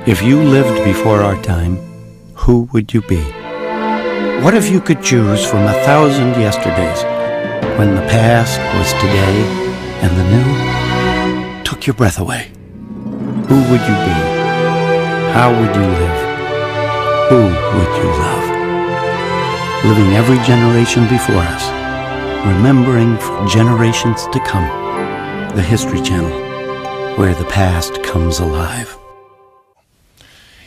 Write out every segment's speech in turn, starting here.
If you lived before our time, who would you be? What if you could choose from 1,000 yesterdays, when the past was today and the new took your breath away? Who would you be? How would you live? Who would you love? Living every generation before us, remembering for generations to come, the History Channel, where the past comes alive.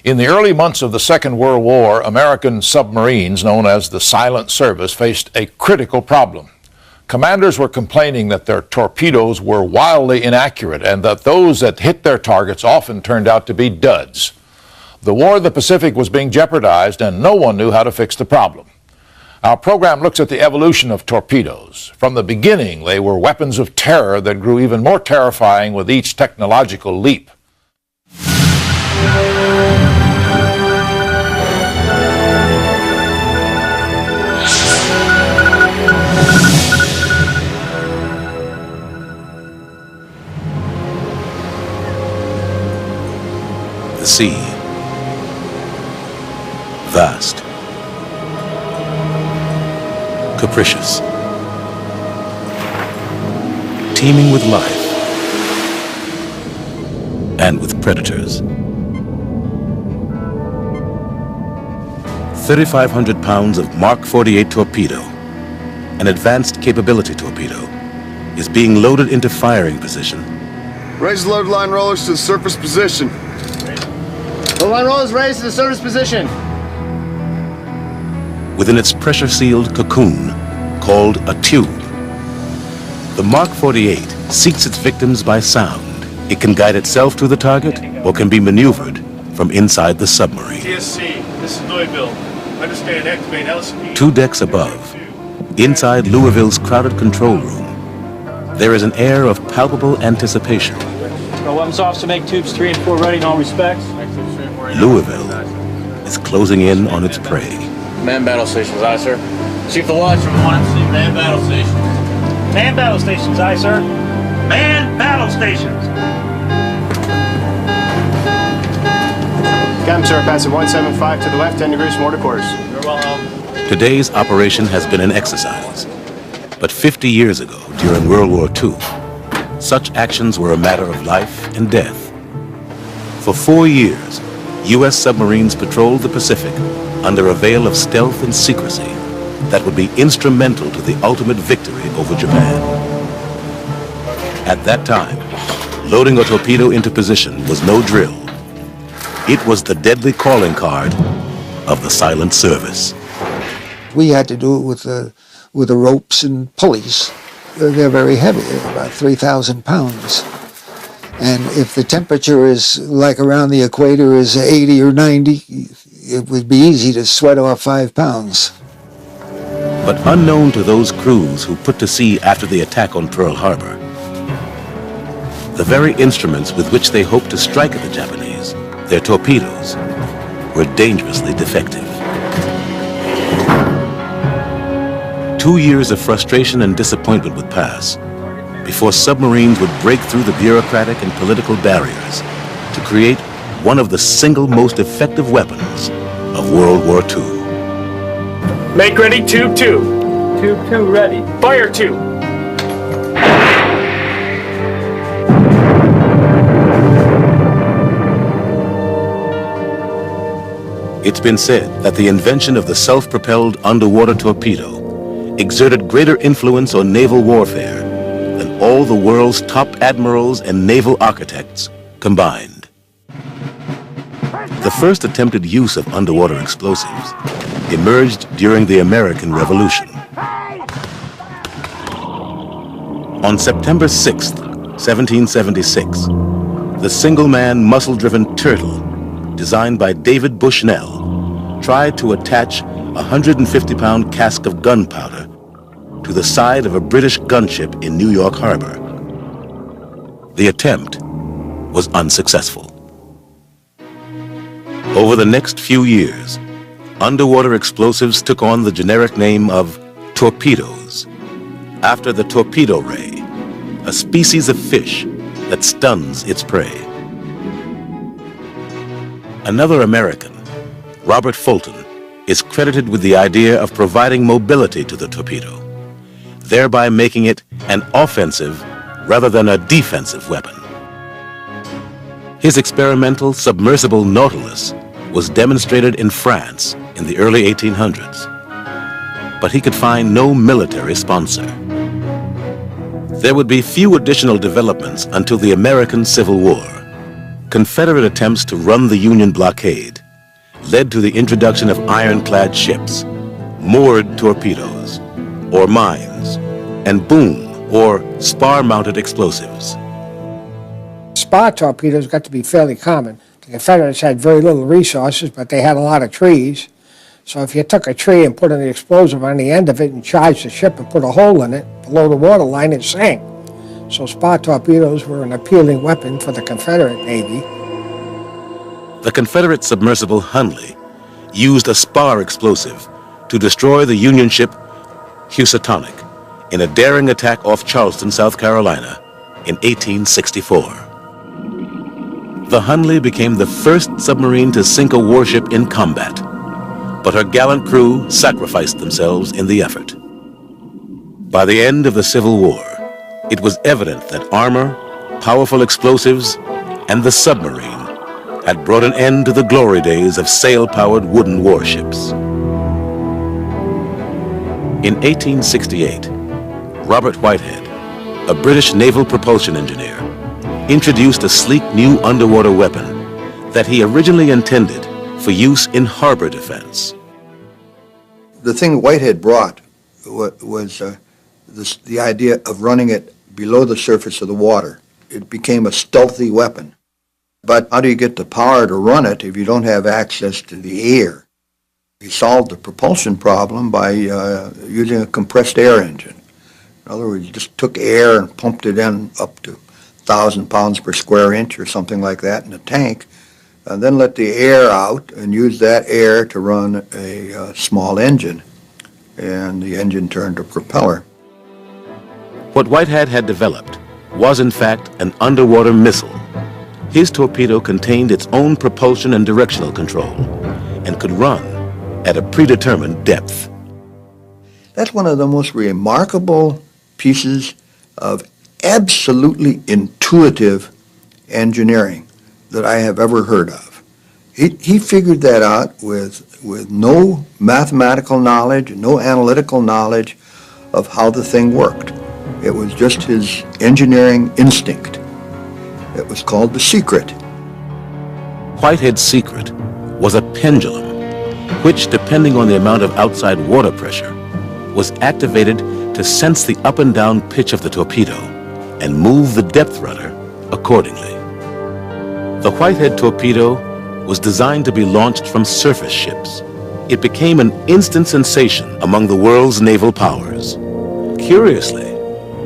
In the early months of the Second World War, American submarines, known as the Silent Service, faced a critical problem. Commanders were complaining that their torpedoes were wildly inaccurate and that those that hit their targets often turned out to be duds. The War of the Pacific was being jeopardized and no one knew how to fix the problem. Our program looks at the evolution of torpedoes. From the beginning, they were weapons of terror that grew even more terrifying with each technological leap. The sea, vast, capricious, teeming with life and with predators. 3,500 pounds of Mark 48 torpedo, an advanced capability torpedo, is being loaded into firing position. Raise load line rollers to the surface position. Load line rollers raised to the surface position. Within its pressure-sealed cocoon, called a tube. The Mark 48 seeks its victims by sound. It can guide itself to the target or can be maneuvered from inside the submarine. TSC, this is Louisville. Understand, activate LSP. 2 decks above, inside Louisville's crowded control room, there is an air of palpable anticipation. Our weapons officer make tubes 3 and 4 ready in all respects. Louisville is closing in on its prey. Man battle stations, aye, sir. Chief of Watch from 1MC, man battle stations. Man battle stations, aye, sir. Man battle stations. Captain, sir, passing 175 to the left, 10 degrees from order course. You're well. Today's operation has been an exercise. But 50 years ago, during World War II, such actions were a matter of life and death. For 4 years, U.S. submarines patrolled the Pacific under a veil of stealth and secrecy that would be instrumental to the ultimate victory over Japan. At that time, loading a torpedo into position was no drill. It was the deadly calling card of the Silent Service. We had to do it with the ropes and pulleys. They're very heavy, they're about 3,000 pounds. And if the temperature is like around the equator is 80 or 90, it would be easy to sweat off 5 pounds. But unknown to those crews who put to sea after the attack on Pearl Harbor, the very instruments with which they hoped to strike at the Japanese, their torpedoes, were dangerously defective. 2 years of frustration and disappointment would pass before submarines would break through the bureaucratic and political barriers to create one of the single most effective weapons of World War II. Make ready, tube 2. Tube 2 ready. Fire 2. It's been said that the invention of the self-propelled underwater torpedo exerted greater influence on naval warfare than all the world's top admirals and naval architects combined. The first attempted use of underwater explosives emerged during the American Revolution. On September 6, 1776, the single-man, muscle-driven Turtle, designed by David Bushnell, tried to attach a 150-pound cask of gunpowder to the side of a British gunship in New York Harbor. The attempt was unsuccessful. Over the next few years, underwater explosives took on the generic name of torpedoes, after the torpedo ray, a species of fish that stuns its prey. Another American, Robert Fulton, is credited with the idea of providing mobility to the torpedo, thereby making it an offensive rather than a defensive weapon. His experimental submersible Nautilus was demonstrated in France in the early 1800s, but he could find no military sponsor. There would be few additional developments until the American Civil War. Confederate attempts to run the Union blockade led to the introduction of ironclad ships, moored torpedoes, or mines, and boom, or spar-mounted explosives. Spar torpedoes got to be fairly common. The Confederates had very little resources, but they had a lot of trees. So if you took a tree and put an explosive on the end of it and charged the ship and put a hole in it below the waterline, it sank. So spar torpedoes were an appealing weapon for the Confederate Navy. The Confederate submersible Hunley used a spar explosive to destroy the Union ship Housatonic in a daring attack off Charleston, South Carolina in 1864. The Hunley became the first submarine to sink a warship in combat, but her gallant crew sacrificed themselves in the effort. By the end of the Civil War, it was evident that armor, powerful explosives, and the submarine had brought an end to the glory days of sail-powered wooden warships. In 1868, Robert Whitehead, a British naval propulsion engineer, introduced a sleek new underwater weapon that he originally intended for use in harbor defense. The thing Whitehead brought was the idea of running it below the surface of the water. It became a stealthy weapon. But how do you get the power to run it if you don't have access to the air? He solved the propulsion problem by using a compressed air engine. In other words, you just took air and pumped it in up to 1,000 pounds per square inch or something like that in a tank, and then let the air out and use that air to run a small engine, and the engine turned to propeller. What Whitehead had developed was in fact an underwater missile. His torpedo contained its own propulsion and directional control and could run at a predetermined depth. That's one of the most remarkable pieces of absolutely intuitive engineering that I have ever heard of. He figured that out with no mathematical knowledge, no analytical knowledge of how the thing worked. It was just his engineering instinct. It was called the secret. Whitehead's secret was a pendulum, which, depending on the amount of outside water pressure, was activated to sense the up and down pitch of the torpedo and move the depth rudder accordingly. The Whitehead torpedo was designed to be launched from surface ships. It became an instant sensation among the world's naval powers. Curiously,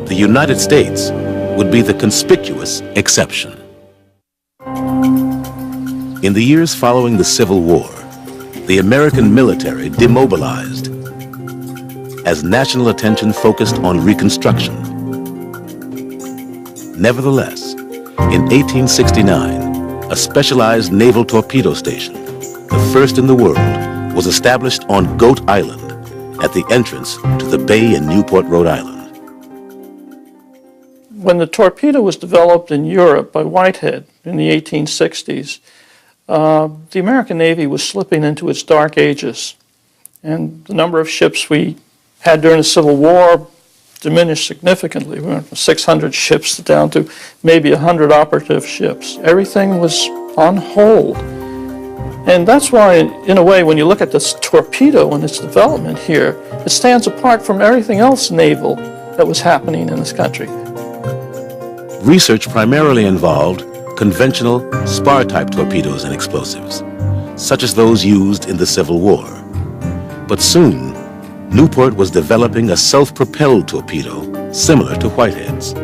the United States would be the conspicuous exception. In the years following the Civil War, the American military demobilized as national attention focused on Reconstruction. Nevertheless, in 1869, a specialized naval torpedo station, the first in the world, was established on Goat Island at the entrance to the bay in Newport, Rhode Island. When the torpedo was developed in Europe by Whitehead in the 1860s, the American Navy was slipping into its dark ages, and the number of ships we had during the Civil War diminished significantly. We went from 600 ships down to maybe 100 operative ships. Everything was on hold. And that's why, in a way, when you look at this torpedo and its development here, it stands apart from everything else naval that was happening in this country. Research primarily involved conventional spar-type torpedoes and explosives, such as those used in the Civil War. But soon, Newport was developing a self-propelled torpedo similar to Whitehead's.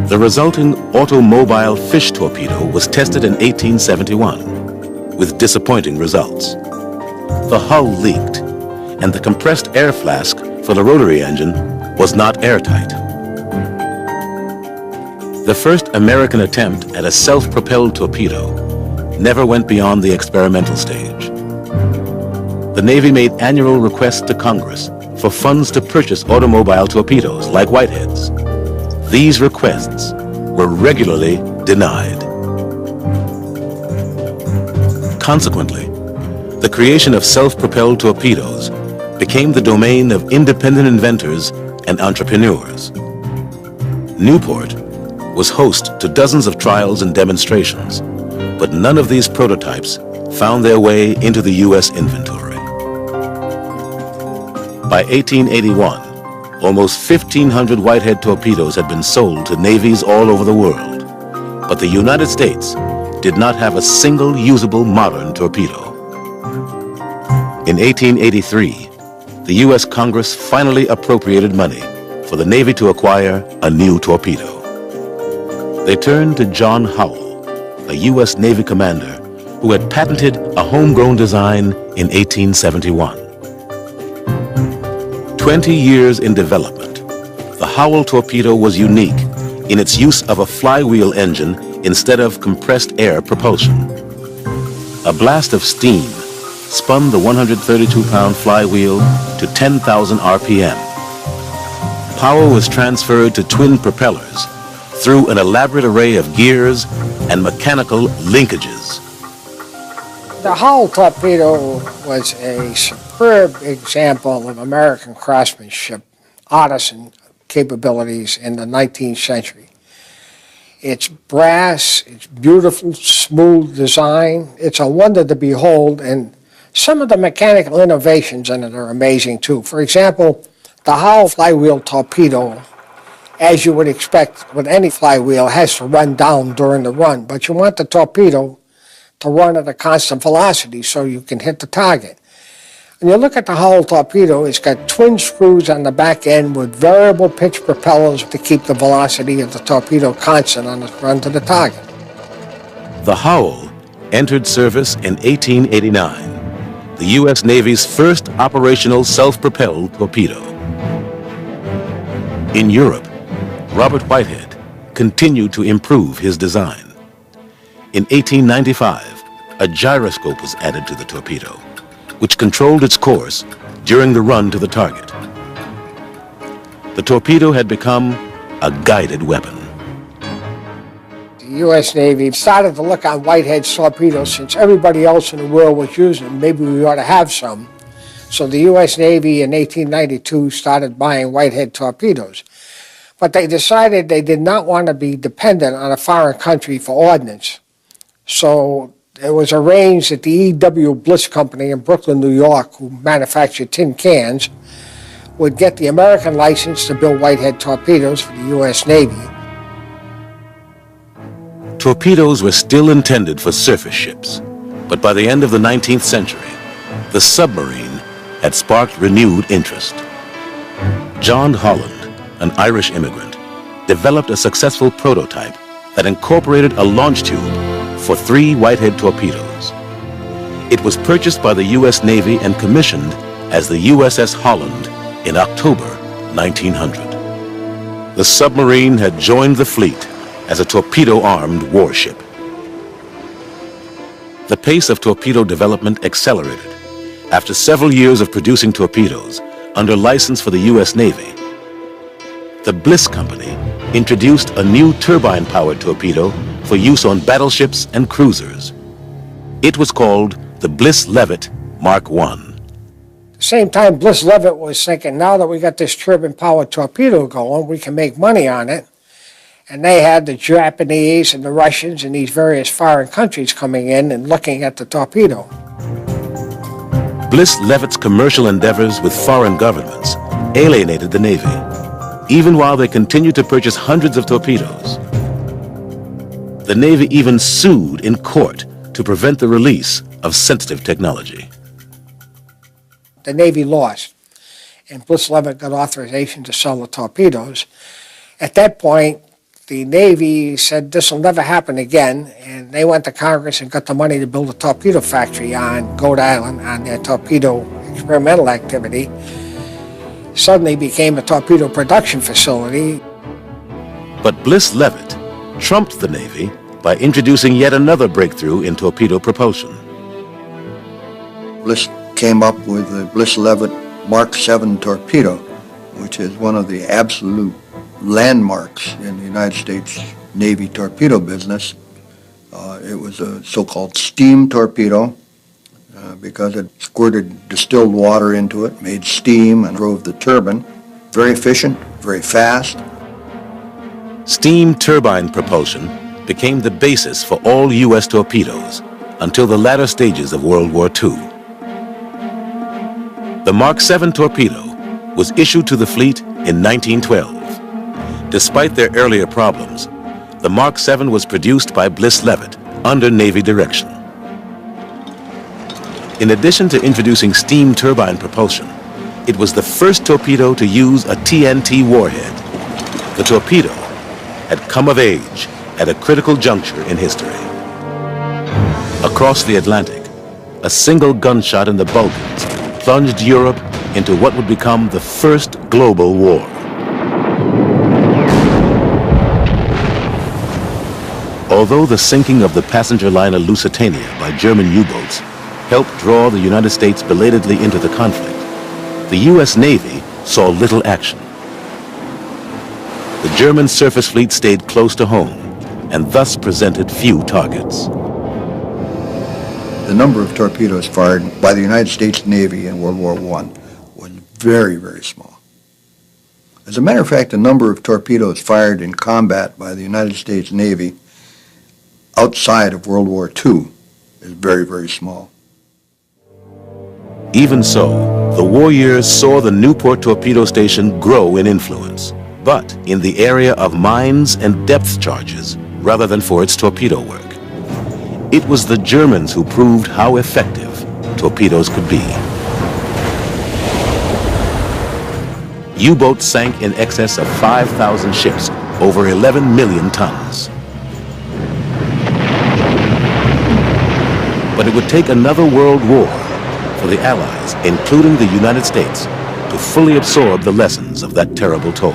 The resulting automobile fish torpedo was tested in 1871 with disappointing results. The hull leaked, and the compressed air flask for the rotary engine was not airtight. The first American attempt at a self-propelled torpedo never went beyond the experimental stage. The Navy made annual requests to Congress for funds to purchase automobile torpedoes like Whiteheads. These requests were regularly denied. Consequently, the creation of self-propelled torpedoes became the domain of independent inventors and entrepreneurs. Newport was host to dozens of trials and demonstrations, but none of these prototypes found their way into the U.S. inventory. By 1881, almost 1,500 Whitehead torpedoes had been sold to navies all over the world, but the United States did not have a single usable modern torpedo. In 1883, the U.S. Congress finally appropriated money for the Navy to acquire a new torpedo. They turned to John Howell, a U.S. Navy commander who had patented a homegrown design in 1871. 20 years in development, the Howell torpedo was unique in its use of a flywheel engine instead of compressed air propulsion. A blast of steam spun the 132-pound flywheel to 10,000 RPM. Power was transferred to twin propellers through an elaborate array of gears and mechanical linkages. The Howell torpedo was a superb example of American craftsmanship, artisan capabilities in the 19th century. It's brass, it's beautiful, smooth design. It's a wonder to behold, and some of the mechanical innovations in it are amazing too. For example, the Howell flywheel torpedo, as you would expect with any flywheel, has to run down during the run, but you want the torpedo to run at a constant velocity so you can hit the target. When you look at the Howell torpedo, it's got twin screws on the back end with variable pitch propellers to keep the velocity of the torpedo constant on its run to the target. The Howell entered service in 1889, the U.S. Navy's first operational self-propelled torpedo. In Europe, Robert Whitehead continued to improve his design. In 1895, a gyroscope was added to the torpedo, which controlled its course during the run to the target. The torpedo had become a guided weapon. The U.S. Navy started to look on Whitehead's torpedoes since everybody else in the world was using them. Maybe we ought to have some. So the U.S. Navy in 1892 started buying Whitehead torpedoes. But they decided they did not want to be dependent on a foreign country for ordnance. So it was arranged that the E.W. Bliss Company in Brooklyn, New York, who manufactured tin cans, would get the American license to build Whitehead torpedoes for the U.S. Navy. Torpedoes were still intended for surface ships, but by the end of the 19th century, the submarine had sparked renewed interest. John Holland, an Irish immigrant, developed a successful prototype that incorporated a launch tube for 3 Whitehead torpedoes. It was purchased by the U.S. Navy and commissioned as the USS Holland in October 1900. The submarine had joined the fleet as a torpedo-armed warship. The pace of torpedo development accelerated. After several years of producing torpedoes under license for the U.S. Navy, the Bliss Company introduced a new turbine-powered torpedo for use on battleships and cruisers. It was called the Bliss-Levitt Mark I. At the same time, Bliss-Levitt was thinking, now that we got this turbine-powered torpedo going, we can make money on it. And they had the Japanese and the Russians and these various foreign countries coming in and looking at the torpedo. Bliss-Levitt's commercial endeavors with foreign governments alienated the Navy, even while they continued to purchase hundreds of torpedoes. The Navy even sued in court to prevent the release of sensitive technology. The Navy lost, and Bliss-Levitt got authorization to sell the torpedoes. At that point, the Navy said this will never happen again, and they went to Congress and got the money to build a torpedo factory on Goat Island on their torpedo experimental activity. Suddenly became a torpedo production facility. But Bliss-Levitt trumped the Navy by introducing yet another breakthrough in torpedo propulsion. Bliss came up with the Bliss-Levitt Mark 7 torpedo, which is one of the absolute landmarks in the United States Navy torpedo business. It was a so-called steam torpedo because it squirted distilled water into it, made steam, and drove the turbine. Very efficient, very fast. Steam turbine propulsion became the basis for all U.S. torpedoes until the latter stages of World War II. The Mark 7 torpedo was issued to the fleet in 1912. Despite their earlier problems, the Mark 7 was produced by Bliss-Levitt under Navy direction. In addition to introducing steam turbine propulsion, it was the first torpedo to use a TNT warhead. The torpedo had come of age at a critical juncture in history. Across the Atlantic, a single gunshot in the Balkans plunged Europe into what would become the first global war. Although the sinking of the passenger liner Lusitania by German U-boats helped draw the United States belatedly into the conflict, the U.S. Navy saw little action. The German surface fleet stayed close to home and thus presented few targets. The number of torpedoes fired by the United States Navy in World War I was very, very small. As a matter of fact, the number of torpedoes fired in combat by the United States Navy outside of World War II is very, very small. Even so, the war years saw the Newport Torpedo Station grow in influence, but in the area of mines and depth charges rather than for its torpedo work. It was the Germans who proved how effective torpedoes could be. U-boats sank in excess of 5,000 ships, over 11 million tons. But it would take another world war for the Allies, including the United States, to fully absorb the lessons of that terrible toll.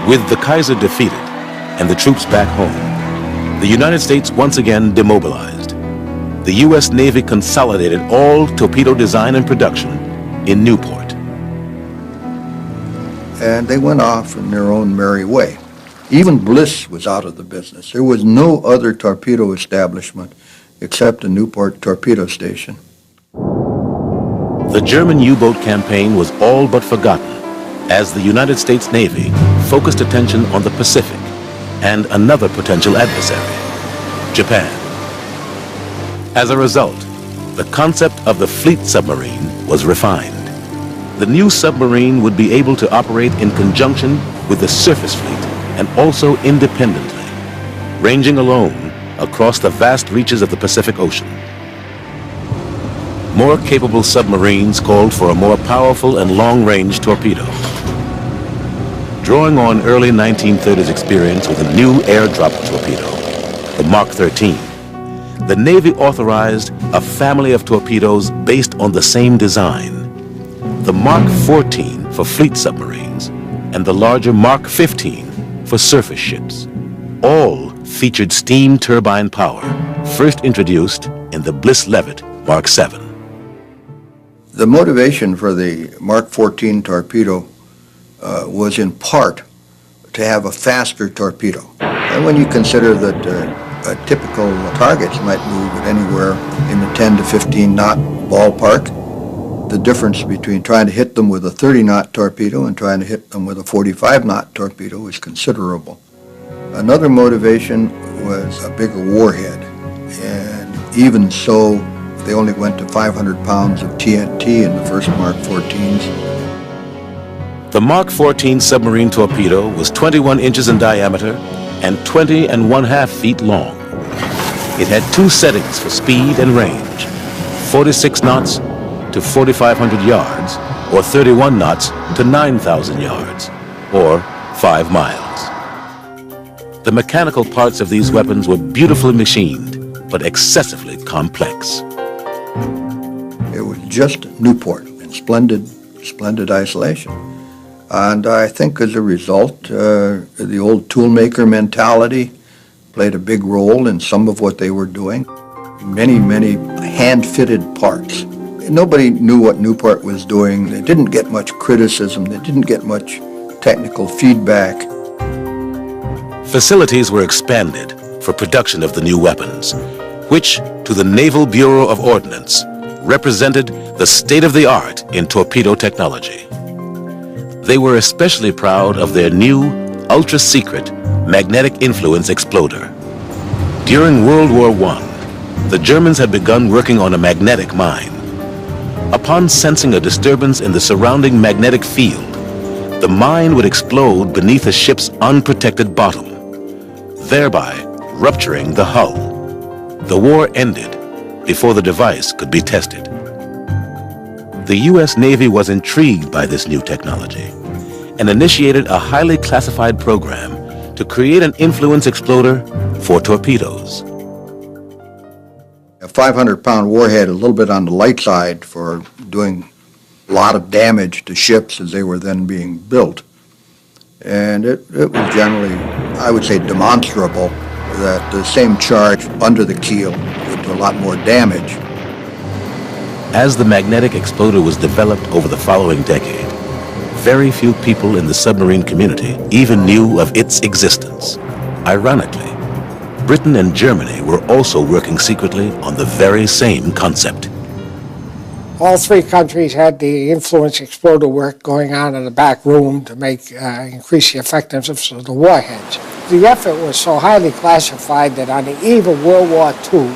With the Kaiser defeated and the troops back home, the United States once again demobilized. The U.S. Navy consolidated all torpedo design and production in Newport. And they went off in their own merry way. Even Bliss was out of the business. There was no other torpedo establishment except the Newport Torpedo Station. The German U-boat campaign was all but forgotten as the United States Navy focused attention on the Pacific and another potential adversary, Japan. As a result, the concept of the fleet submarine was refined. The new submarine would be able to operate in conjunction with the surface fleet and also independently, ranging alone across the vast reaches of the Pacific Ocean. More capable submarines called for a more powerful and long-range torpedo. Drawing on early 1930s experience with a new airdrop torpedo, the Mark 13, the Navy authorized a family of torpedoes based on the same design. The Mark 14 for fleet submarines and the larger Mark 15 for surface ships. All featured steam turbine power, first introduced in the Bliss-Levitt Mark 7. The motivation for the Mark 14 torpedo was in part to have a faster torpedo. And when you consider that typical targets might move at anywhere in the 10 to 15 knot ballpark, the difference between trying to hit them with a 30-knot torpedo and trying to hit them with a 45-knot torpedo is considerable. Another motivation was a bigger warhead, and even so, they only went to 500 pounds of TNT in the first Mark 14s. The Mark 14 submarine torpedo was 21 inches in diameter and 20½ feet long. It had two settings for speed and range, 46 knots to 4,500 yards, or 31 knots to 9,000 yards, or 5 miles. The mechanical parts of these weapons were beautifully machined, but excessively complex. It was just Newport in splendid isolation. And I think as a result, the old toolmaker mentality played a big role in some of what they were doing. Many hand-fitted parts. Nobody knew what Newport was doing. They didn't get much criticism. They didn't get much technical feedback. Facilities were expanded for production of the new weapons, which, to the Naval Bureau of Ordnance, represented the state-of-the-art in torpedo technology. They were especially proud of their new, ultra-secret, magnetic influence exploder. During World War I, the Germans had begun working on a magnetic mine. Upon sensing a disturbance in the surrounding magnetic field, the mine would explode beneath a ship's unprotected bottom, thereby rupturing the hull. The war ended before the device could be tested. The U.S. Navy was intrigued by this new technology and initiated a highly classified program to create an influence exploder for torpedoes. A 500-pound warhead, a little bit on the light side for doing a lot of damage to ships as they were then being built. And it was generally, I would say, demonstrable that the same charge under the keel would do a lot more damage. As the magnetic exploder was developed over the following decade, very few people in the submarine community even knew of its existence. Ironically, Britain and Germany were also working secretly on the very same concept. All three countries had the influence exploder work going on in the back room to make increase the effectiveness of the warheads. The effort was so highly classified that on the eve of World War II,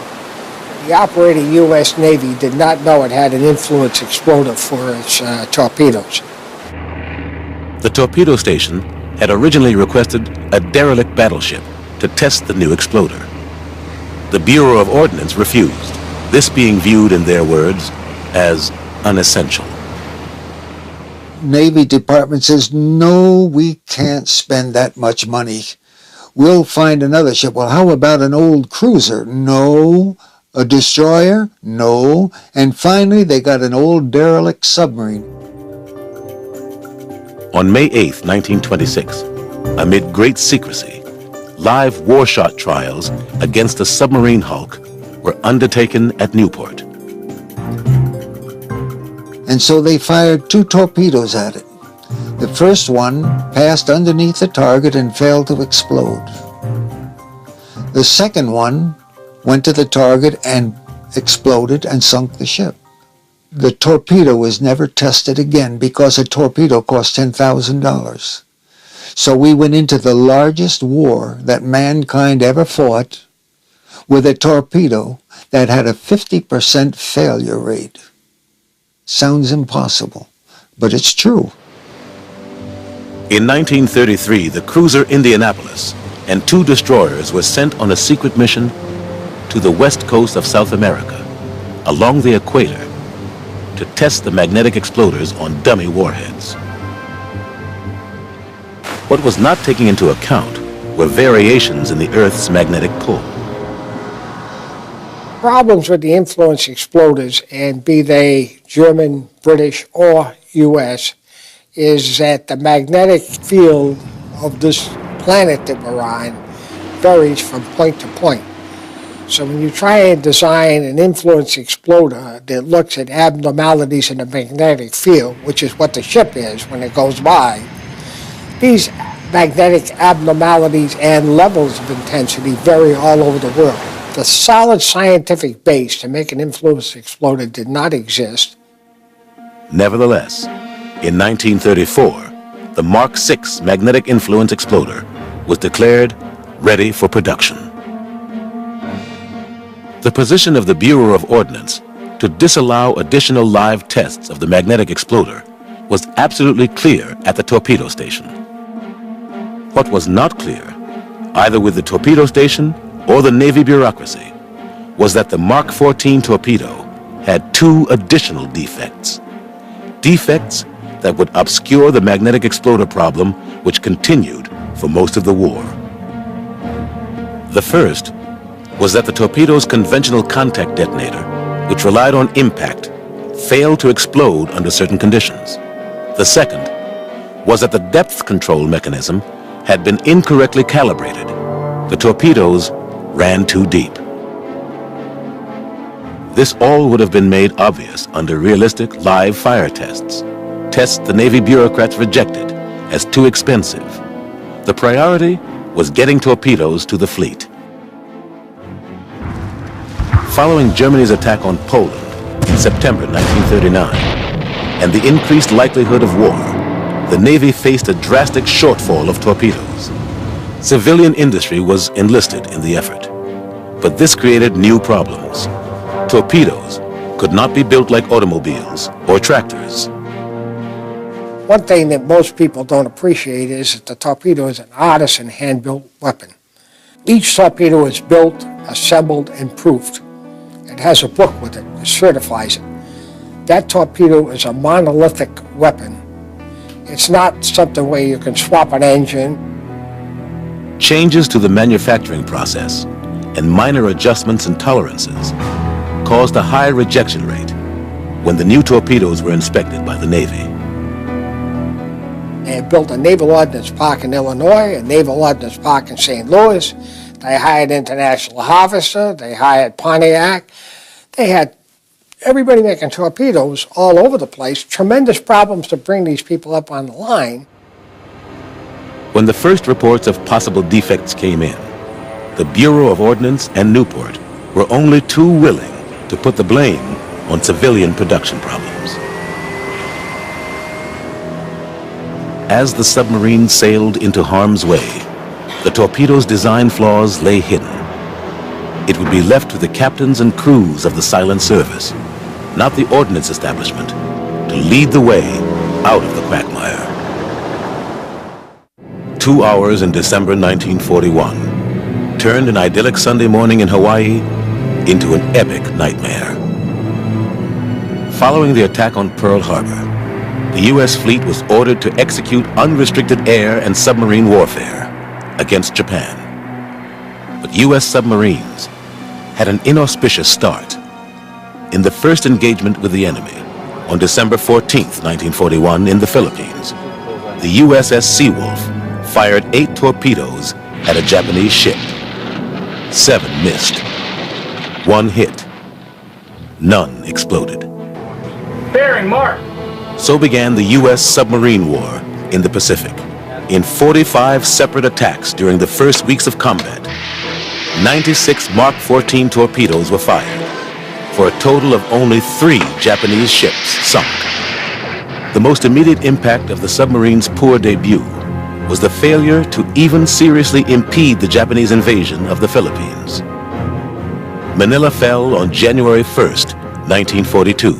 the operating U.S. Navy did not know it had an influence exploder for its torpedoes. The torpedo station had originally requested a derelict battleship to test the new exploder. The Bureau of Ordnance refused, this being viewed, in their words, as unessential. Navy Department says, no, we can't spend that much money. We'll find another ship. Well, how about an old cruiser? No. A destroyer? No. And finally, they got an old derelict submarine. On May 8, 1926, amid great secrecy, live warshot trials against a submarine hulk were undertaken at Newport. And so they fired 2 torpedoes at it. The first one passed underneath the target and failed to explode. The second one went to the target and exploded and sunk the ship. The torpedo was never tested again because a torpedo cost $10,000. So we went into the largest war that mankind ever fought with a torpedo that had a 50% failure rate. Sounds impossible, but it's true. In 1933, the cruiser Indianapolis and 2 destroyers were sent on a secret mission to the west coast of South America, along the equator, to test the magnetic exploders on dummy warheads. What was not taken into account were variations in the Earth's magnetic pull. Problems with the influence exploders, and be they German, British, or U.S., is that the magnetic field of this planet that we're on varies from point to point. So when you try and design an influence exploder that looks at abnormalities in the magnetic field, which is what the ship is when it goes by, these magnetic abnormalities and levels of intensity vary all over the world. The solid scientific base to make an influence exploder did not exist. Nevertheless, in 1934, the Mark VI magnetic influence exploder was declared ready for production. The position of the Bureau of Ordnance to disallow additional live tests of the magnetic exploder was absolutely clear at the torpedo station. What was not clear, either with the torpedo station or the Navy bureaucracy, was that the Mark XIV torpedo had 2 additional defects. Defects that would obscure the magnetic exploder problem, which continued for most of the war. The first was that the torpedo's conventional contact detonator, which relied on impact, failed to explode under certain conditions. The second was that the depth control mechanism had been incorrectly calibrated. The torpedoes ran too deep. This all would have been made obvious under realistic live fire tests, tests the Navy bureaucrats rejected as too expensive. The priority was getting torpedoes to the fleet. Following Germany's attack on Poland in September 1939 and the increased likelihood of war, the Navy faced a drastic shortfall of torpedoes. Civilian industry was enlisted in the effort, but this created new problems. Torpedoes could not be built like automobiles or tractors. One thing that most people don't appreciate is that the torpedo is an artisan hand-built weapon. Each torpedo is built, assembled, and proofed. It has a book with it that certifies it. That torpedo is a monolithic weapon. It's not something where you can swap an engine. Changes to the manufacturing process and minor adjustments and tolerances caused a high rejection rate when the new torpedoes were inspected by the Navy. They had built a Naval Ordnance Park in Illinois, a Naval Ordnance Park in St. Louis. They hired International Harvester. They hired Pontiac. They had everybody making torpedoes all over the place. Tremendous problems to bring these people up on the line. When the first reports of possible defects came in, the Bureau of Ordnance and Newport were only too willing to put the blame on civilian production problems. As the submarine sailed into harm's way, the torpedo's design flaws lay hidden. It would be left to the captains and crews of the silent service, not the ordnance establishment, to lead the way out of the quagmire. 2 hours in December 1941 turned an idyllic Sunday morning in Hawaii into an epic nightmare. Following the attack on Pearl Harbor, the U.S. fleet was ordered to execute unrestricted air and submarine warfare against Japan. But U.S. submarines had an inauspicious start. In the first engagement with the enemy, on December 14, 1941, in the Philippines, the USS Seawolf fired 8 torpedoes at a Japanese ship. 7 missed. 1 hit. None exploded. Bearing mark. So began the U.S. submarine war in the Pacific. In 45 separate attacks during the first weeks of combat, 96 Mark 14 torpedoes were fired, for a total of only 3 Japanese ships sunk. The most immediate impact of the submarine's poor debut was the failure to even seriously impede the Japanese invasion of the Philippines. Manila fell on January 1st, 1942.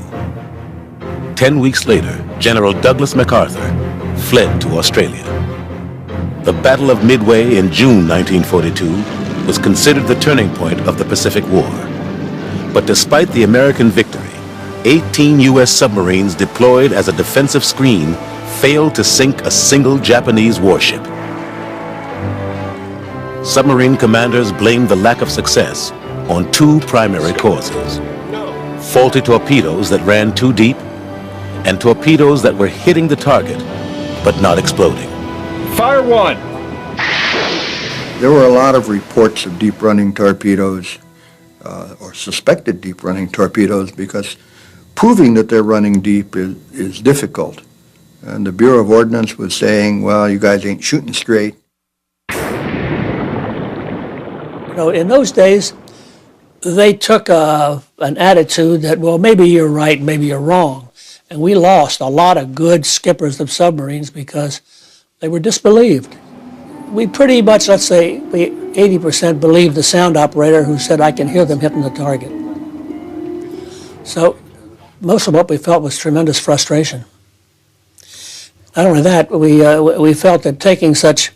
10 weeks later, General Douglas MacArthur fled to Australia. The Battle of Midway in June 1942 was considered the turning point of the Pacific War. But despite the American victory, 18 U.S. submarines deployed as a defensive screen failed to sink a single Japanese warship. Submarine commanders blamed the lack of success on 2 primary causes: faulty torpedoes that ran too deep, and torpedoes that were hitting the target but not exploding. Fire 1. There were a lot of reports of deep-running torpedoes, or suspected deep-running torpedoes, because proving that they're running deep is difficult. And the Bureau of Ordnance was saying, well, you guys ain't shooting straight. You know, in those days, they took an attitude that, well, maybe you're right, maybe you're wrong. And we lost a lot of good skippers of submarines because they were disbelieved. We pretty much, let's say, 80% believed the sound operator who said, I can hear them hitting the target. So most of what we felt was tremendous frustration. Not only that, we felt that taking such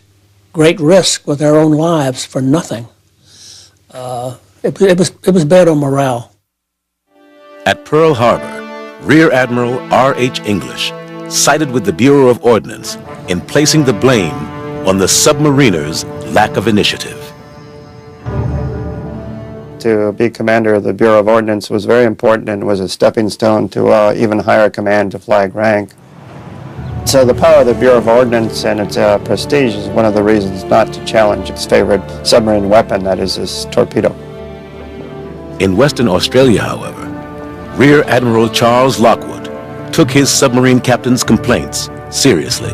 great risk with our own lives for nothing, it was bad on morale. At Pearl Harbor, Rear Admiral R.H. English sided with the Bureau of Ordnance in placing the blame on the submariners' lack of initiative. to be commander of the Bureau of Ordnance was very important and was a stepping stone to even higher command to flag rank. So the power of the Bureau of Ordnance and its prestige is one of the reasons not to challenge its favorite submarine weapon, that is this torpedo. In Western Australia, however, Rear Admiral Charles Lockwood took his submarine captain's complaints seriously.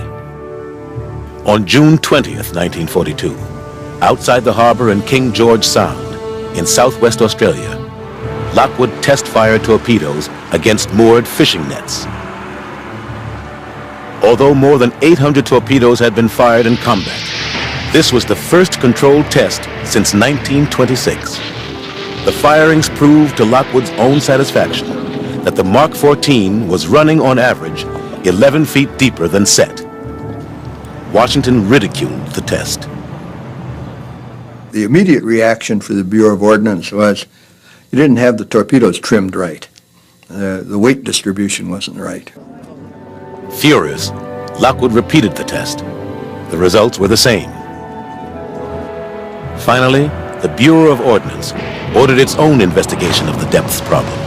On June 20th, 1942, outside the harbor in King George Sound, in southwest Australia, Lockwood test-fired torpedoes against moored fishing nets. Although more than 800 torpedoes had been fired in combat, this was the first controlled test since 1926. The firings proved to Lockwood's own satisfaction that the Mark 14 was running on average 11 feet deeper than set. Washington ridiculed the test. The immediate reaction for the Bureau of Ordnance was you didn't have the torpedoes trimmed right. The weight distribution wasn't right. Furious, Lockwood repeated the test. The results were the same. Finally, the Bureau of Ordnance ordered its own investigation of the depths problem.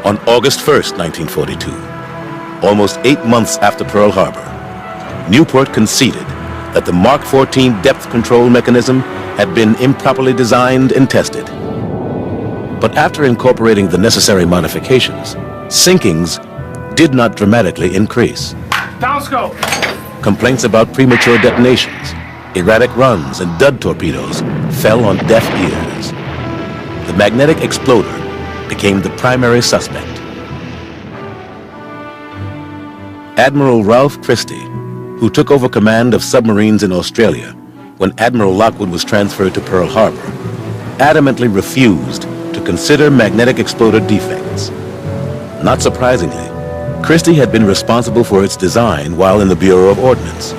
On August 1st, 1942, almost 8 months after Pearl Harbor, Newport conceded that the Mark 14 depth control mechanism had been improperly designed and tested. But after incorporating the necessary modifications, sinkings did not dramatically increase. Downscope! Complaints about premature detonations, erratic runs, and dud torpedoes fell on deaf ears. The magnetic exploder became the primary suspect. Admiral Ralph Christie, who took over command of submarines in Australia when Admiral Lockwood was transferred to Pearl Harbor, adamantly refused to consider magnetic exploder defects. Not surprisingly, Christie had been responsible for its design while in the Bureau of Ordnance.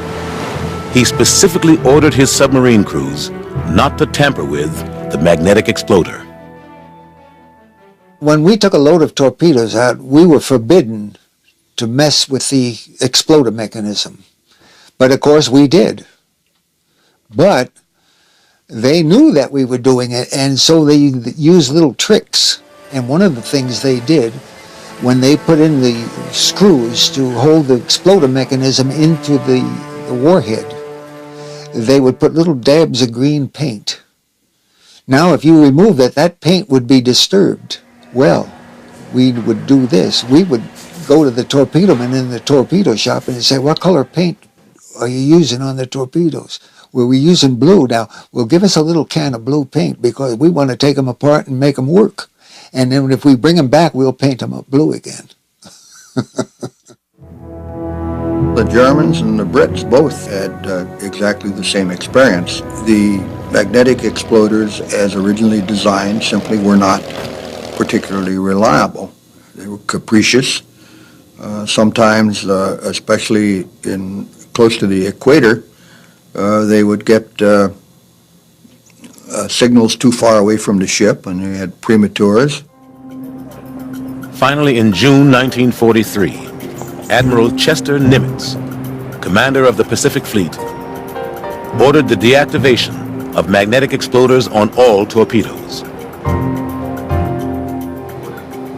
He specifically ordered his submarine crews not to tamper with the magnetic exploder. When we took a load of torpedoes out, we were forbidden to mess with the exploder mechanism. But of course we did. But they knew that we were doing it, and so they used little tricks. And one of the things they did, when they put in the screws to hold the exploder mechanism into the warhead, they would put little dabs of green paint. Now if you remove that, that paint would be disturbed. Well, we would do this. We would go to the torpedo man in the torpedo shop and say, what color paint are you using on the torpedoes? Well, we're using blue. Now, well, give us a little can of blue paint because we want to take them apart and make them work. And then if we bring them back, we'll paint them up blue again. The Germans and the Brits both had exactly the same experience. The magnetic exploders, as originally designed, simply were not particularly reliable. They were capricious. Sometimes, especially close to the equator, they would get signals too far away from the ship, and they had prematures. Finally, in June 1943, Admiral Chester Nimitz, commander of the Pacific Fleet, ordered the deactivation of magnetic exploders on all torpedoes.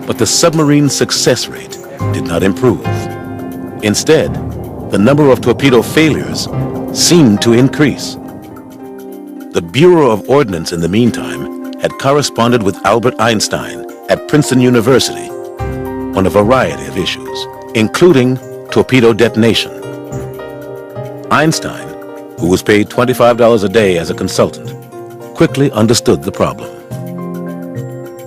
But the submarine success rate did not improve. Instead, the number of torpedo failures seemed to increase. The Bureau of Ordnance, in the meantime, had corresponded with Albert Einstein at Princeton University on a variety of issues, including torpedo detonation. Einstein, who was paid $25 a day as a consultant, quickly understood the problem.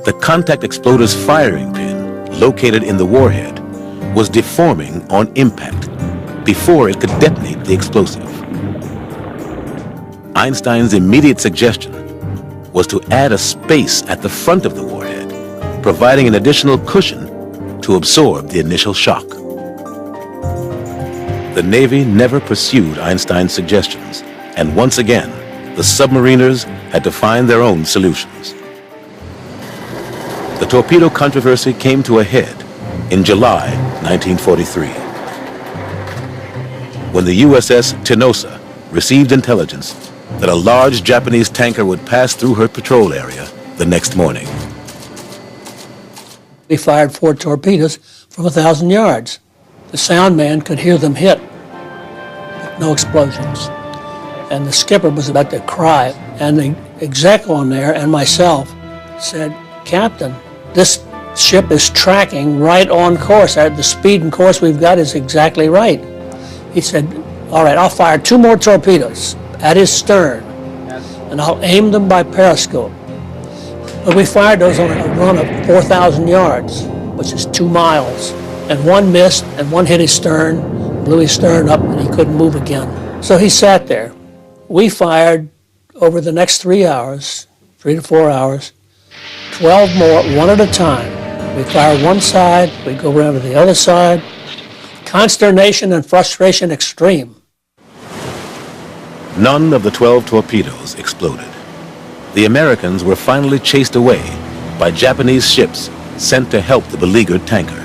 The contact exploder's firing pin, located in the warhead, was deforming on impact before it could detonate the explosive. Einstein's immediate suggestion was to add a space at the front of the warhead, providing an additional cushion to absorb the initial shock. The Navy never pursued Einstein's suggestions, and once again, the submariners had to find their own solutions. The torpedo controversy came to a head in July 1943, when the USS Tenosa received intelligence that a large Japanese tanker would pass through her patrol area the next morning. We fired 4 torpedoes from 1,000 yards. The sound man could hear them hit, but no explosions. And the skipper was about to cry, and the exec on there and myself said, "Captain, this ship is tracking right on course. The speed and course we've got is exactly right." He said, "All right, I'll fire 2 more torpedoes at his stern, and I'll aim them by periscope." But we fired those on a run of 4,000 yards, which is 2 miles. And one missed, and one hit his stern, blew his stern up, and he couldn't move again. So he sat there. We fired over the next 3 hours, 3 to 4 hours, 12 more, one at a time. We fire one side, we go around to the other side. Consternation and frustration extreme. None of the 12 torpedoes exploded. The Americans were finally chased away by Japanese ships sent to help the beleaguered tanker.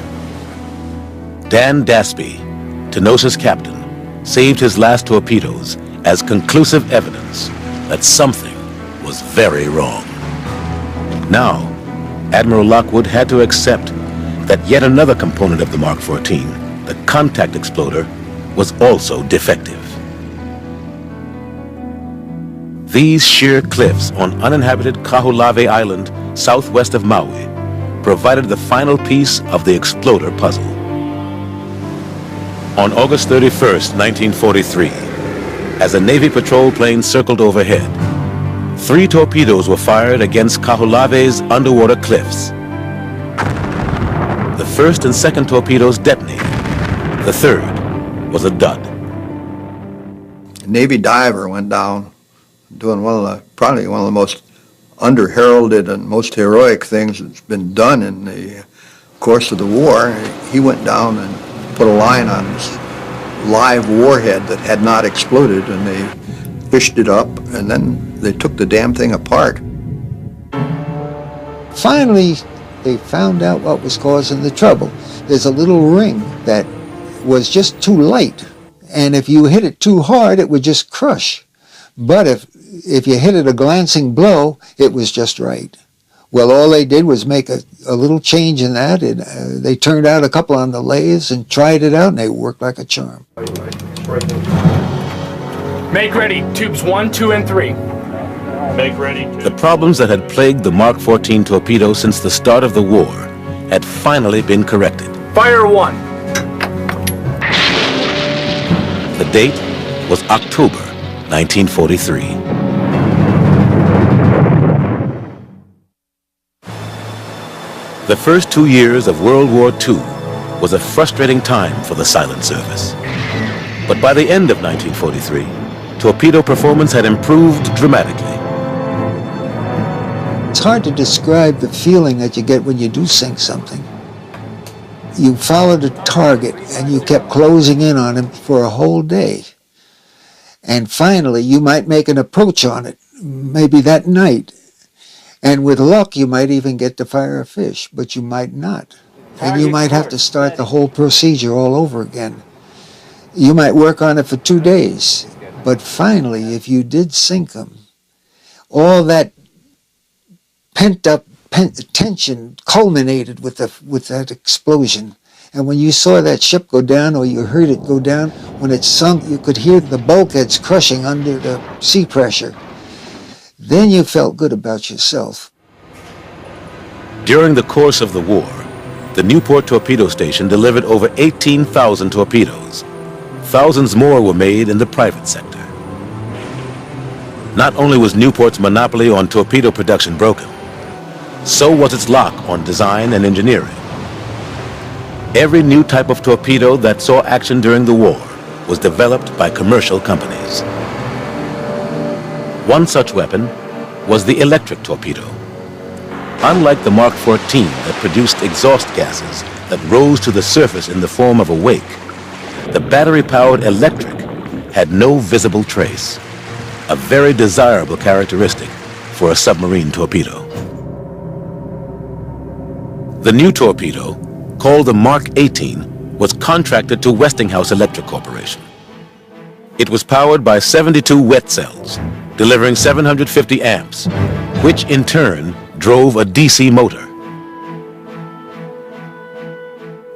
Dan Dasby, Tenosha's captain, saved his last torpedoes as conclusive evidence that something was very wrong. Now, Admiral Lockwood had to accept that yet another component of the Mark 14, the contact exploder, was also defective. These sheer cliffs on uninhabited Kahulave Island, southwest of Maui, provided the final piece of the exploder puzzle. On August 31st, 1943, as a Navy patrol plane circled overhead, 3 torpedoes were fired against Kahulave's underwater cliffs. The first and second torpedoes detonated. The third was a dud. A Navy diver went down doing probably one of the most under-heralded and most heroic things that's been done in the course of the war. He went down and put a line on this live warhead that had not exploded, and they fished it up, and then they took the damn thing apart. Finally, they found out what was causing the trouble. There's a little ring that was just too light, and if you hit it too hard, it would just crush. But if you hit it a glancing blow, it was just right. Well, all they did was make a little change in that, and they turned out a couple on the lathes and tried it out, and they worked like a charm. Make ready, tubes 1, 2, and 3. Make ready. The problems that had plagued the Mark 14 torpedo since the start of the war had finally been corrected. Fire 1. The date was October 1943. The first 2 years of World War II was a frustrating time for the Silent Service. But by the end of 1943, torpedo performance had improved dramatically. It's hard to describe the feeling that you get when you do sink something. You followed a target and you kept closing in on him for a whole day. And finally, you might make an approach on it, maybe that night. And with luck, you might even get to fire a fish, but you might not. And you might have to start the whole procedure all over again. You might work on it for 2 days. But finally, if you did sink them, all that pent-up tension culminated with that explosion. And when you saw that ship go down, or you heard it go down, when it sunk, you could hear the bulkheads crushing under the sea pressure. Then you felt good about yourself. During the course of the war, the Newport Torpedo Station delivered over 18,000 torpedoes. Thousands more were made in the private sector. Not only was Newport's monopoly on torpedo production broken, so was its lock on design and engineering. Every new type of torpedo that saw action during the war was developed by commercial companies. One such weapon was the electric torpedo. Unlike the Mark 14 that produced exhaust gases that rose to the surface in the form of a wake, the battery-powered electric had no visible trace, a very desirable characteristic for a submarine torpedo. The new torpedo, called the Mark 18, was contracted to Westinghouse Electric Corporation. It was powered by 72 wet cells, delivering 750 amps, which in turn drove a DC motor.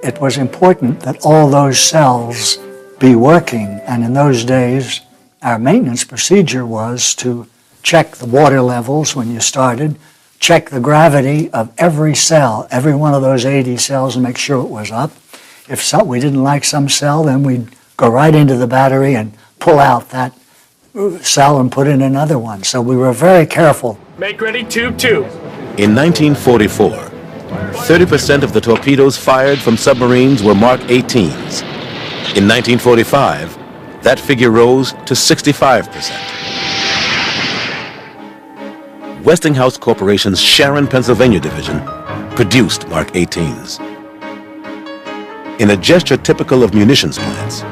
It was important that all those cells be working, and in those days, our maintenance procedure was to check the water levels when you started, check the gravity of every cell, every one of those 80 cells, and make sure it was up. If we didn't like some cell, then we'd go right into the battery and pull out that cell and put in another one. So we were very careful. Make ready, tube 2. In 1944, 30% of the torpedoes fired from submarines were Mark 18s. In 1945, that figure rose to 65%. Westinghouse Corporation's Sharon, Pennsylvania division produced Mark 18s. In a gesture typical of munitions plants,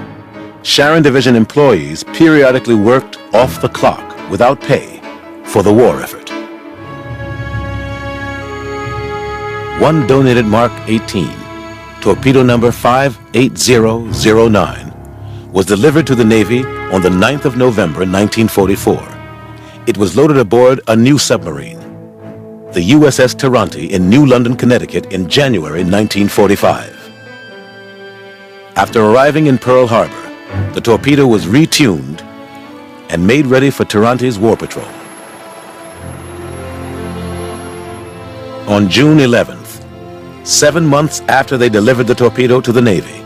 Sharon Division employees periodically worked off the clock without pay for the war effort. One donated Mark 18, torpedo number 58009, was delivered to the Navy on the 9th of November 1944. It was loaded aboard a new submarine, the USS Taranti in New London, Connecticut in January 1945. After arriving in Pearl Harbor, the torpedo was retuned and made ready for Taranti's war patrol. On June 11th, 7 months after they delivered the torpedo to the Navy,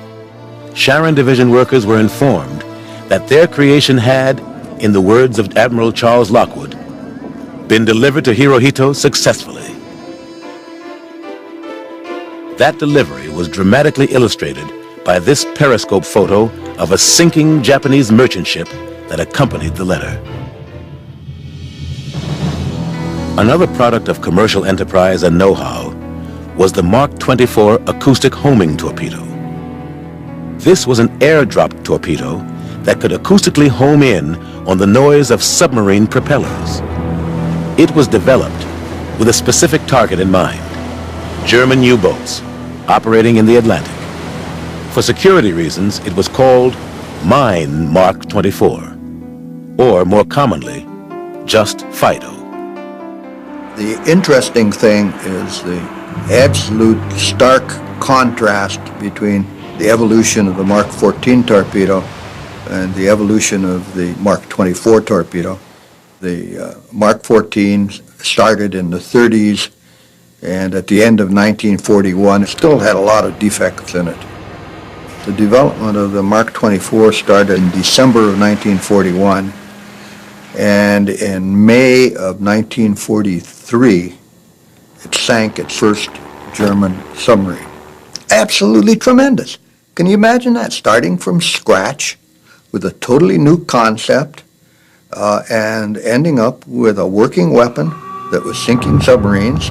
Sharon Division workers were informed that their creation had, in the words of Admiral Charles Lockwood, been delivered to Hirohito successfully. That delivery was dramatically illustrated by this periscope photo of a sinking Japanese merchant ship that accompanied the letter. Another product of commercial enterprise and know-how was the Mark 24 acoustic homing torpedo. This was an airdrop torpedo that could acoustically home in on the noise of submarine propellers. It was developed with a specific target in mind: German U-boats operating in the Atlantic. For security reasons, it was called Mine Mark 24, or more commonly, just Fido. The interesting thing is the absolute stark contrast between the evolution of the Mark 14 torpedo and the evolution of the Mark 24 torpedo. The Mark 14 started in the 30s, and at the end of 1941, it still had a lot of defects in it. The development of the Mark 24 started in December of 1941, and in May of 1943, it sank its first German submarine. Absolutely tremendous. Can you imagine that? Starting from scratch with a totally new concept and ending up with a working weapon that was sinking submarines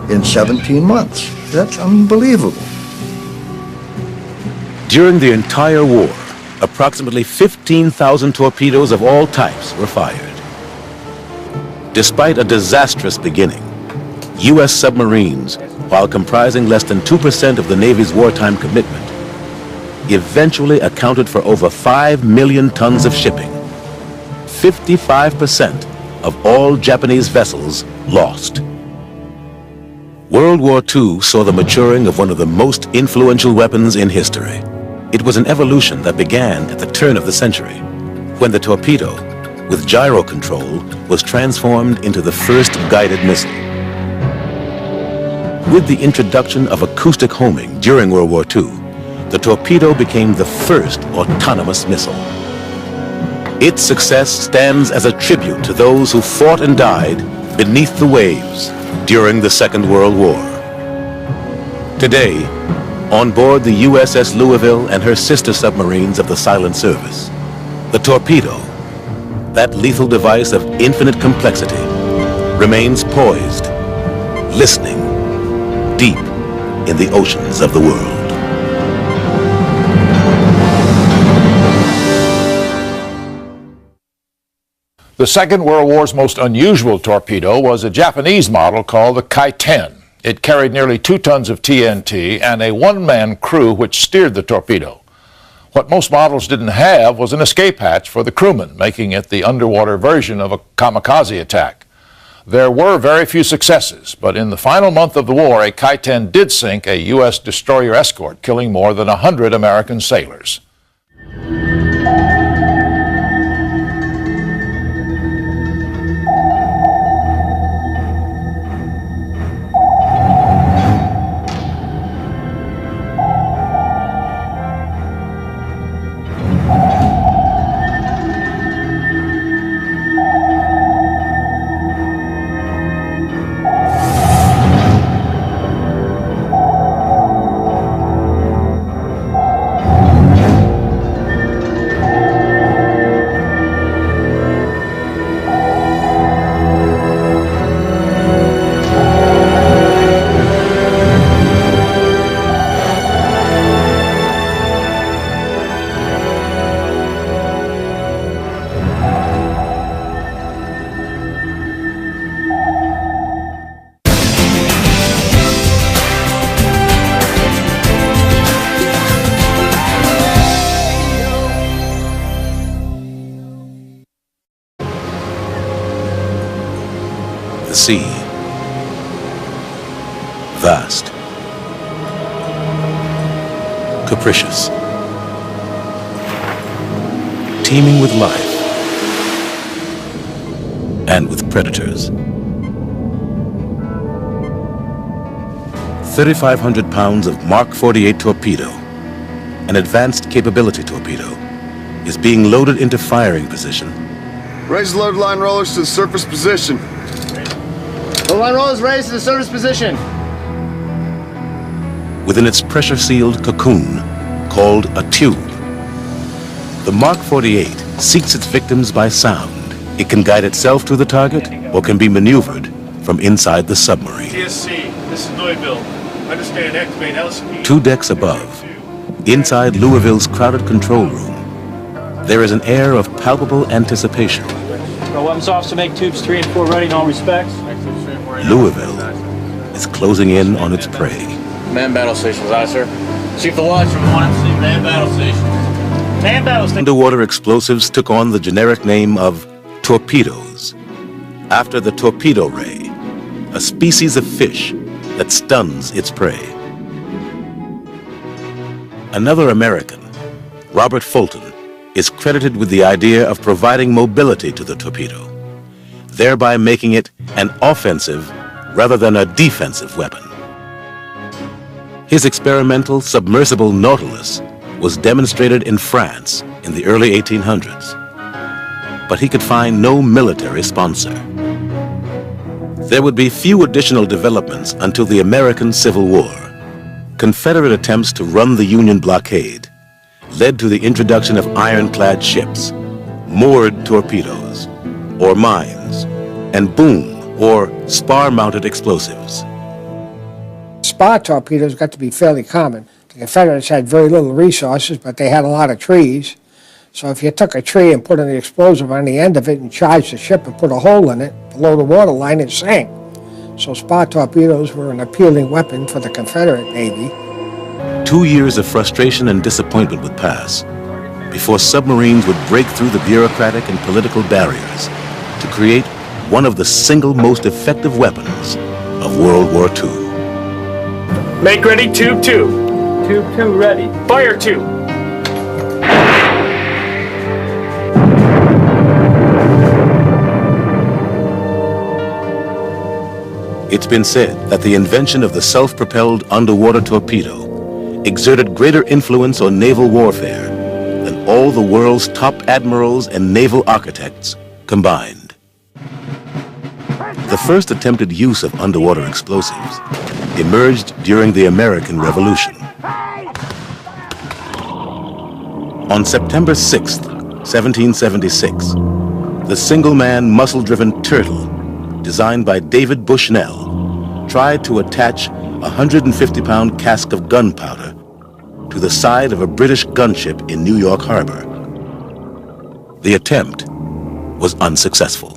in 17 months. That's unbelievable. During the entire war, approximately 15,000 torpedoes of all types were fired. Despite a disastrous beginning, U.S. submarines, while comprising less than 2% of the Navy's wartime commitment, eventually accounted for over 5 million tons of shipping. 55% of all Japanese vessels lost. World War II saw the maturing of one of the most influential weapons in history. It was an evolution that began at the turn of the century, when the torpedo, with gyro control, was transformed into the first guided missile. With the introduction of acoustic homing during World War II, the torpedo became the first autonomous missile. Its success stands as a tribute to those who fought and died beneath the waves during the Second World War. Today, on board the USS Louisville and her sister submarines of the Silent Service, the torpedo, that lethal device of infinite complexity, remains poised, listening, deep in the oceans of the world. The Second World War's most unusual torpedo was a Japanese model called the Kai-10. It carried nearly 2 tons of TNT and a one-man crew which steered the torpedo. What most models didn't have was an escape hatch for the crewmen, making it the underwater version of a kamikaze attack. There were very few successes, but in the final month of the war, a Kai-10 did sink a U.S. destroyer escort, killing more than 100 American sailors. The sea, vast, capricious, teeming with life and with predators. 3,500 pounds of Mark 48 torpedo, an advanced capability torpedo, is being loaded into firing position. Raise the load line rollers to the surface position. The line rollers raised to the surface position. Within its pressure-sealed cocoon, called a tube. The Mark 48 seeks its victims by sound. It can guide itself to the target or can be maneuvered from inside the submarine. TSC, this is Louisville. Understand, activate LSP. 2 decks above, inside Louisville's crowded control room, there is an air of palpable anticipation. Our weapons officer make tubes 3 and 4 ready in all respects. Louisville is closing in on its prey. Man battle stations, aye, sir. Chief the watch from 1MC, man battle stations. Man battle stations. Underwater explosives took on the generic name of torpedoes, after the torpedo ray, a species of fish that stuns its prey. Another American, Robert Fulton, is credited with the idea of providing mobility to the torpedo, thereby making it an offensive rather than a defensive weapon. His experimental submersible Nautilus was demonstrated in France in the early 1800s, but he could find no military sponsor. There would be few additional developments until the American Civil War. Confederate attempts to run the Union blockade led to the introduction of ironclad ships, moored torpedoes, or mines, and boom, or spar-mounted explosives. Spar torpedoes got to be fairly common. The Confederates had very little resources, but they had a lot of trees. So if you took a tree and put an explosive on the end of it and charged the ship and put a hole in it below the waterline, it sank. So spar torpedoes were an appealing weapon for the Confederate Navy. 2 years of frustration and disappointment would pass before submarines would break through the bureaucratic and political barriers to create one of the single most effective weapons of World War II. Make ready, tube 2. Tube 2 ready. Fire 2. It's been said that the invention of the self-propelled underwater torpedo exerted greater influence on naval warfare than all the world's top admirals and naval architects combined. The first attempted use of underwater explosives emerged during the American Revolution. On September 6th, 1776, the single-man muscle-driven Turtle, designed by David Bushnell, tried to attach a 150-pound cask of gunpowder to the side of a British gunship in New York Harbor. The attempt was unsuccessful.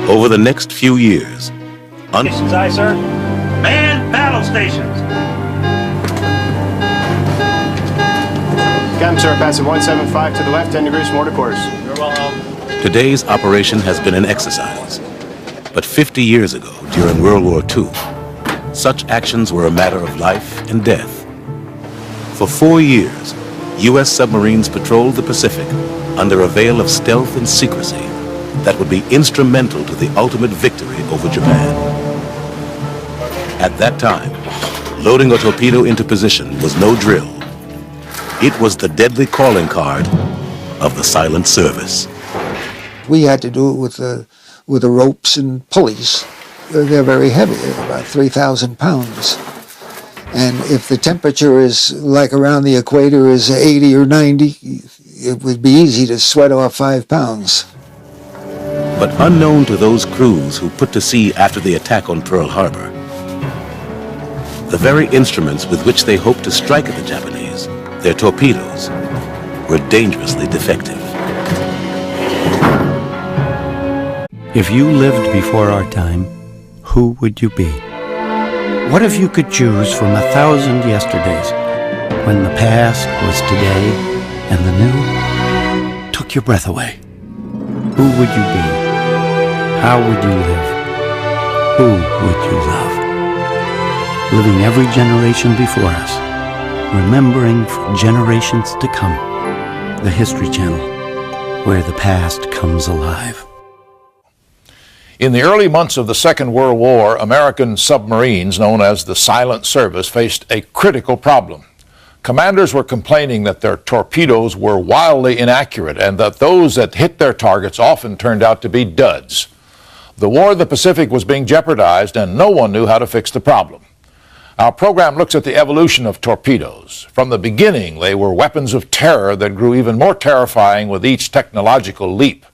Over the next few years, Stations, aye, sir. Man battle stations. Chem, sir, passing 175 to the left, 10 degrees from order course. Very well held. Today's operation has been an exercise. But 50 years ago, during World War II, such actions were a matter of life and death. For 4 years, U.S. submarines patrolled the Pacific under a veil of stealth and secrecy that would be instrumental to the ultimate victory over Japan. At that time, loading a torpedo into position was no drill. It was the deadly calling card of the silent service. We had to do it with the ropes and pulleys. They're very heavy, they're about 3,000 pounds. And if the temperature is like around the equator is 80 or 90, it would be easy to sweat off 5 pounds. But unknown to those crews who put to sea after the attack on Pearl Harbor, the very instruments with which they hoped to strike at the Japanese, their torpedoes, were dangerously defective. If you lived before our time, who would you be? What if you could choose from 1,000 yesterdays, when the past was today and the new took your breath away? Who would you be? How would you live? Who would you love? Living every generation before us, remembering for generations to come, the History Channel, where the past comes alive. In the early months of the Second World War, American submarines, known as the Silent Service, faced a critical problem. Commanders were complaining that their torpedoes were wildly inaccurate and that those that hit their targets often turned out to be duds. The war in the Pacific was being jeopardized and no one knew how to fix the problem. Our program looks at the evolution of torpedoes. From the beginning, they were weapons of terror that grew even more terrifying with each technological leap.